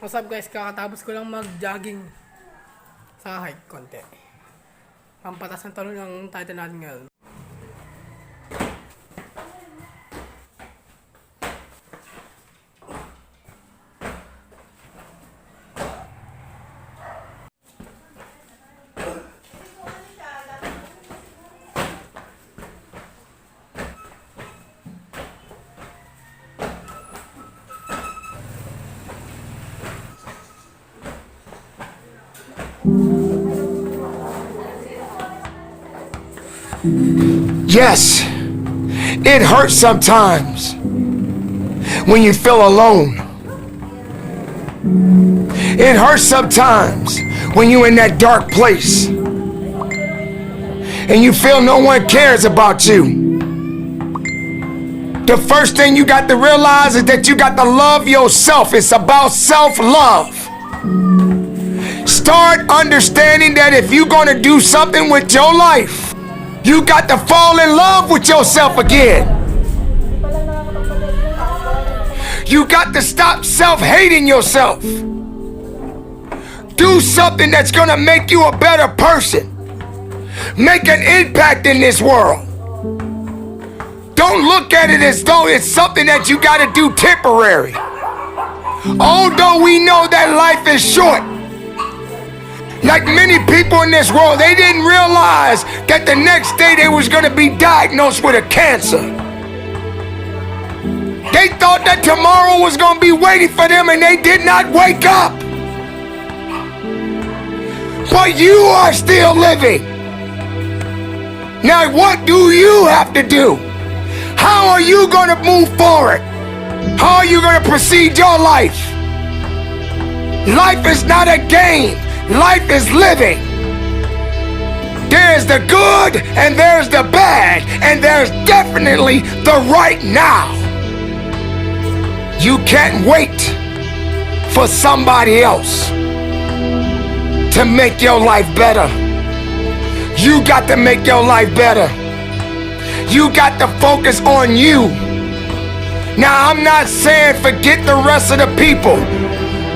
What's up guys, kakatapos ko lang mag-jogging sa hike konti. Pampatas ng talon ang title natin ngayon. Yes, it hurts sometimes when you feel alone. It hurts sometimes when you're in that dark place and you feel no one cares about you. The first thing you got to realize is that you got to love yourself. It's about self-love. Start understanding that if you're going to do something with your life, you got to fall in love with yourself again. You got to stop self-hating yourself. Do something that's going to make you a better person. Make an impact in this world. Don't look at it as though it's something that you got to do temporary. Although we know that life is short. Like many people in this world, they didn't realize that the next day they was going to be diagnosed with a cancer. They thought that tomorrow was going to be waiting for them and they did not wake up. But you are still living. Now what do you have to do? How are you going to move forward? How are you going to proceed your life? Life is not a game. Life is living. There's the good and there's the bad, and there's definitely the right now. You can't wait for somebody else to make your life better. You got to make your life better. You got to focus on you. Now, I'm not saying forget the rest of the people,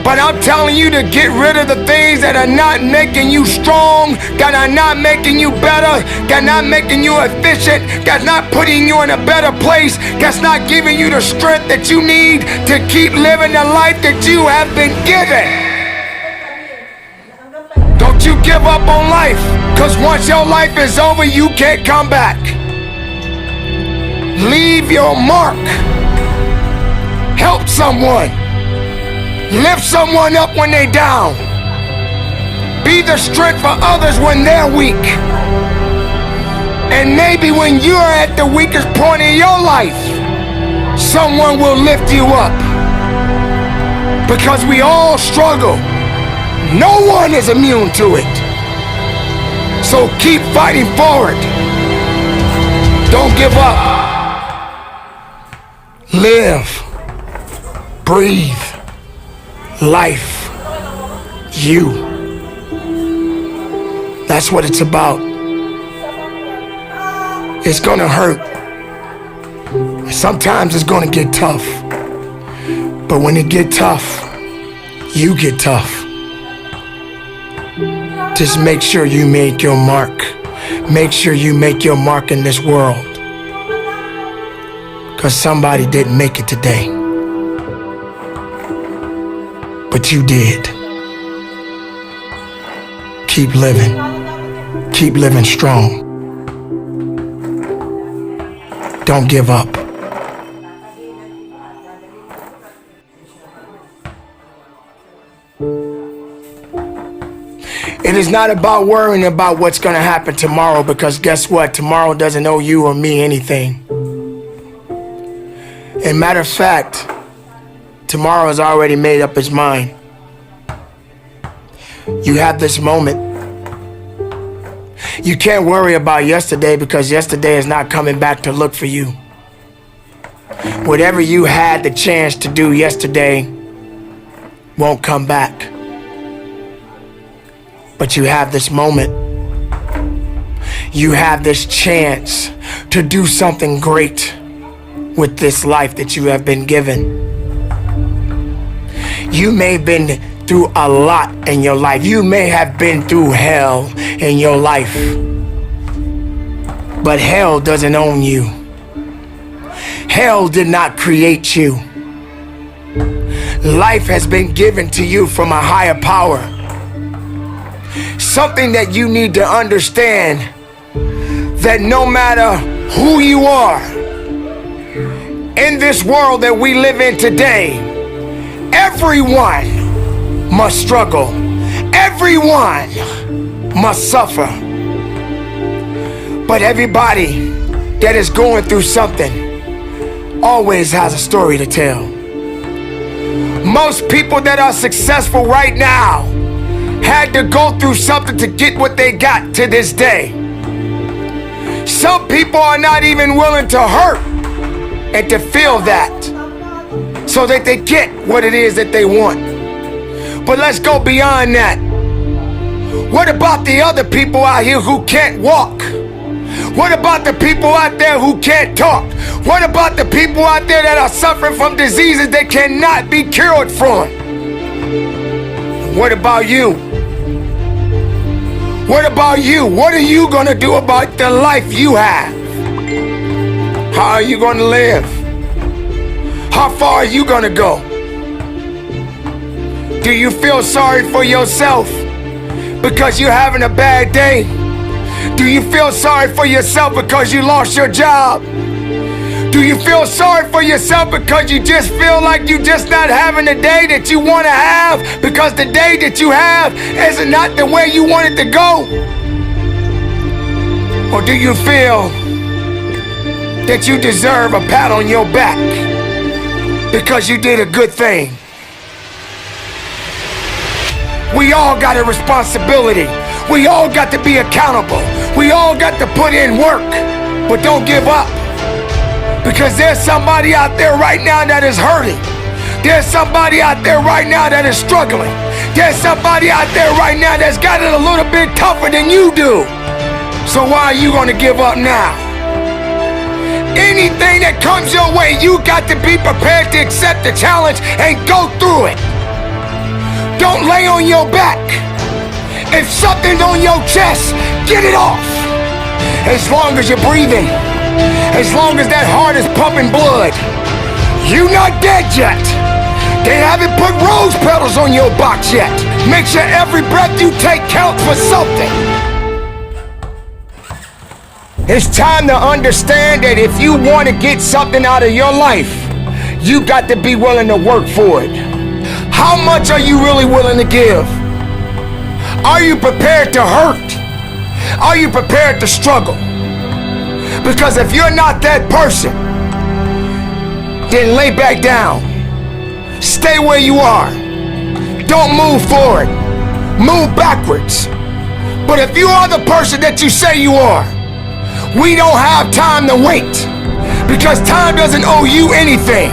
but I'm telling you to get rid of the things that are not making you strong, that are not making you better, that are not making you efficient, that's not putting you in a better place, that's not giving you the strength that you need to keep living the life that you have been given. Don't you give up on life, because once your life is over, you can't come back. Leave your mark. Help someone. Lift someone up when they're down. Be the strength for others when they're weak. And maybe when you're at the weakest point in your life, someone will lift you up. Because we all struggle. No one is immune to it. So keep fighting forward. Don't give up. Live. Breathe. Life, you. That's what it's about. It's gonna hurt. Sometimes it's gonna get tough. But when it get tough, you get tough. Just make sure you make your mark. Make sure you make your mark in this world. Because somebody didn't make it today. But you did. Keep living. Keep living strong. Don't give up. It is not about worrying about what's going to happen tomorrow, because guess what? Tomorrow doesn't owe you or me anything. And matter of fact, tomorrow has already made up its mind. You have this moment. You can't worry about yesterday, because yesterday is not coming back to look for you. Whatever you had the chance to do yesterday won't come back. But you have this moment. You have this chance to do something great with this life that you have been given. You may have been through a lot in your life. You may have been through hell in your life. But hell doesn't own you. Hell did not create you. Life has been given to you from a higher power. Something that you need to understand, that no matter who you are, in this world that we live in today, everyone must struggle. Everyone must suffer. But everybody that is going through something always has a story to tell. Most people that are successful right now had to go through something to get what they got to this day. Some people are not even willing to hurt and to feel that so that they get what it is that they want. But let's go beyond that. What about the other people out here who can't walk? What about the people out there who can't talk? What about the people out there that are suffering from diseases that cannot be cured from? What about you? What about you? What are you gonna do about the life you have? How are you gonna live? How far are you gonna go? Do you feel sorry for yourself because you're having a bad day? Do you feel sorry for yourself because you lost your job? Do you feel sorry for yourself because you just feel like you're just not having the day that you want to have because the day that you have is not the way you want it to go? Or do you feel that you deserve a pat on your back because you did a good thing? We all got a responsibility. We all got to be accountable. We all got to put in work, but don't give up. Because there's somebody out there right now that is hurting. There's somebody out there right now that is struggling. There's somebody out there right now that's got it a little bit tougher than you do. So why are you gonna give up now? Anything that comes your way, you got to be prepared to accept the challenge and go through it. Don't lay on your back. If something's on your chest, get it off. As long as you're breathing, as long as that heart is pumping blood, you're not dead yet. They haven't put rose petals on your box yet. Make sure every breath you take counts for something. It's time to understand that if you want to get something out of your life, you got to be willing to work for it. How much are you really willing to give? Are you prepared to hurt? Are you prepared to struggle? Because if you're not that person, then lay back down. Stay where you are. Don't move forward. Move backwards. But if you are the person that you say you are, we don't have time to wait. Because time doesn't owe you anything.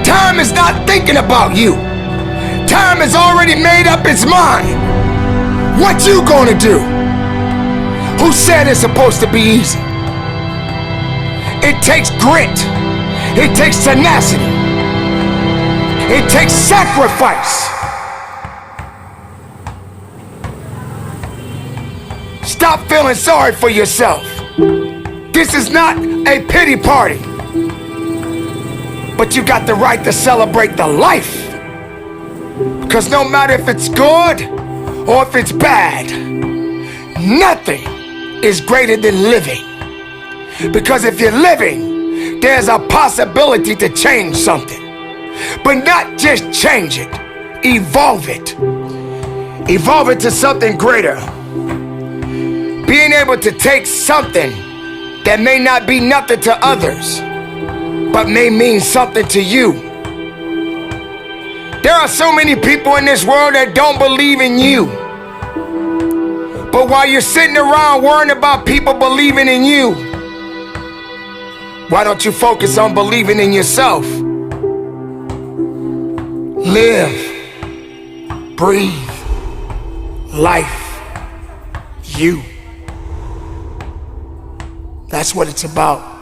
Time is not thinking about you. Time has already made up its mind. What you gonna do? Who said it's supposed to be easy? It takes grit. It takes tenacity. It takes sacrifice. Stop feeling sorry for yourself. This is not a pity party. But you got the right to celebrate the life. Because no matter if it's good or if it's bad, nothing is greater than living. Because if you're living, there's a possibility to change something. But not just change it, evolve it. Evolve it to something greater. Being able to take something that may not be nothing to others, but may mean something to you. There are so many people in this world that don't believe in you. But while you're sitting around worrying about people believing in you, why don't you focus on believing in yourself? Live, breathe, life, you. That's what it's about.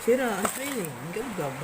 Sira ang training. Ang gab-gab.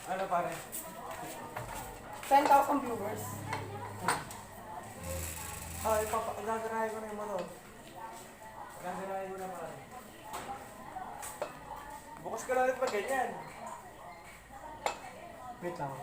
Ano pare? 10,000 viewers. Gagarahin ko na yung motor. Gagarahin ko na pare. Bukas ka lang ulit pag ganyan. Wait lang.